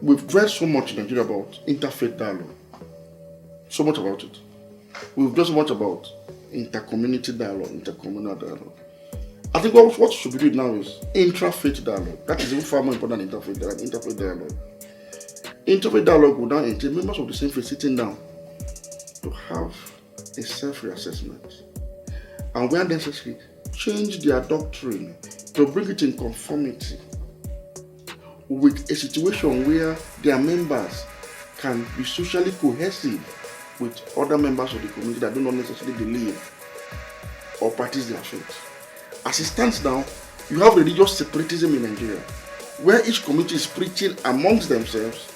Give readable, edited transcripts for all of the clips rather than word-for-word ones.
We've read so much in Nigeria about interfaith dialogue. So much about it. We've read so much about intercommunity dialogue, intercommunal dialogue. I think what should be doing now is intra-faith dialogue. That is even far more important than interfaith dialogue. Interfaith dialogue will now entail members of the same faith sitting down to have a self-reassessment, and where necessary, change their doctrine to bring it in conformity with a situation where their members can be socially cohesive with other members of the community that do not necessarily believe or practice their faith. As it stands now, you have religious separatism in Nigeria, where each community is preaching amongst themselves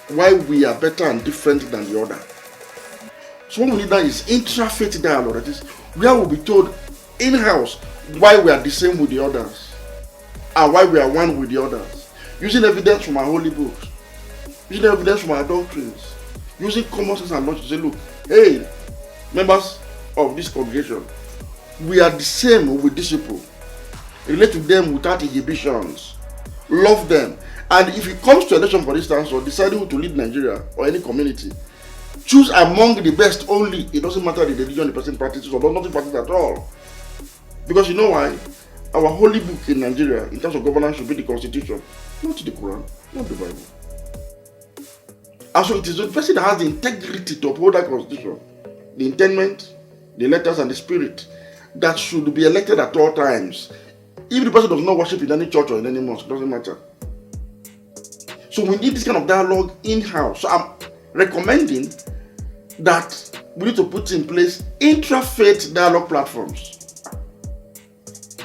why we are better and different than the other. So what we need now is intra-faith dialogue, that is, where we'll be told in-house why we are the same with the others and why we are one with the others, using evidence from our holy books, using evidence from our doctrines, using common sense and logic to say, look, hey, members of this congregation, we are the same with these people. Relate to them without inhibitions. Love them. And if it comes to election, for instance, or deciding who to lead Nigeria or any community, choose among the best only. It doesn't matter the religion the person practices or does not practice at all. Because you know why? Our holy book in Nigeria, in terms of governance, should be the Constitution, not the Quran, not the Bible. And so it is the person that has the integrity to uphold that Constitution, the intent, the letters, and the spirit, that should be elected at all times. If the person does not worship in any church or in any mosque, it doesn't matter. So we need this kind of dialogue in-house. So I'm recommending that we need to put in place intra-faith dialogue platforms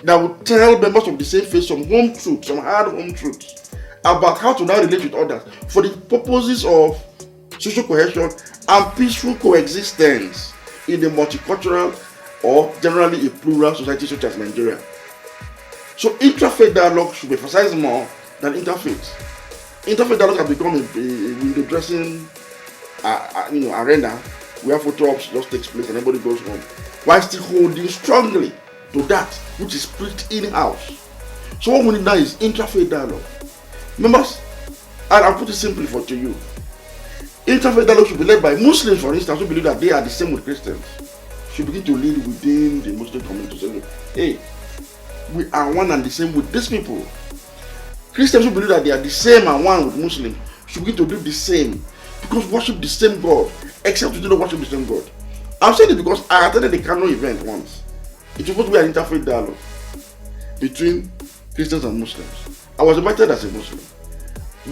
that will tell members of the same faith some home truths, some hard home truths about how to now relate with others for the purposes of social cohesion and peaceful coexistence in a multicultural or generally a plural society such as Nigeria. So intra-faith dialogue should be emphasized more than interfaith. Interfaith dialogue has become a dressing arena where photo ops just takes place and everybody goes home, while still holding strongly to that which is preached in-house. So what we need now is interfaith dialogue. Members, and I'll put it simply to you. Interfaith dialogue should be led by Muslims, for instance, who believe that they are the same with Christians. Should begin to lead within the Muslim community. Say, look, hey, we are one and the same with these people. Christians who believe that they are the same and one with Muslims should begin to do the same, because worship the same God, except you do not worship the same God. I'm saying it because I attended the Kano event once. It was supposed to be an interfaith dialogue between Christians and Muslims. I was invited as a Muslim.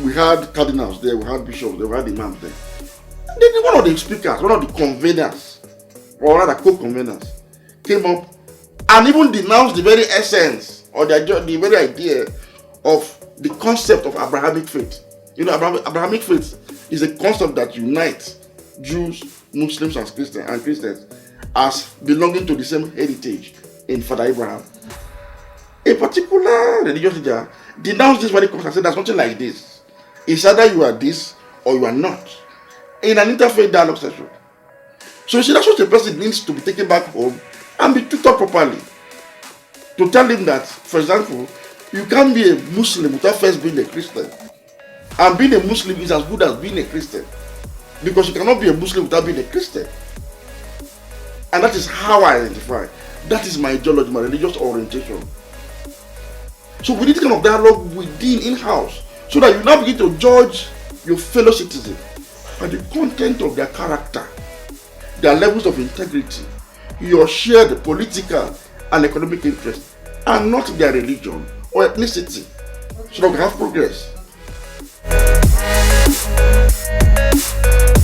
We had cardinals there, we had bishops there, we had imams there. And then one of the speakers, one of the conveners, or rather co-conveners, came up and even denounced the very essence or the very idea of the concept of Abrahamic faith. You know, Abrahamic faith is a concept that unites Jews, Muslims, and Christians as belonging to the same heritage in Father Abraham. A particular religious leader denounced this very concept and said there's nothing like this. It's either you are this or you are not. In an interfaith dialogue session. So you see, that's what a person needs to be taken back home and be tutored properly. To tell him that, for example, you can't be a Muslim without first being a Christian. And being a Muslim is as good as being a Christian. Because you cannot be a Muslim without being a Christian. And that is how I identify. That is my ideology, my religious orientation. So we need this kind of dialogue within, in-house, so that you now begin to judge your fellow citizen by the content of their character, their levels of integrity, your shared political and economic interest, and not their religion or ethnicity, so that we have progress.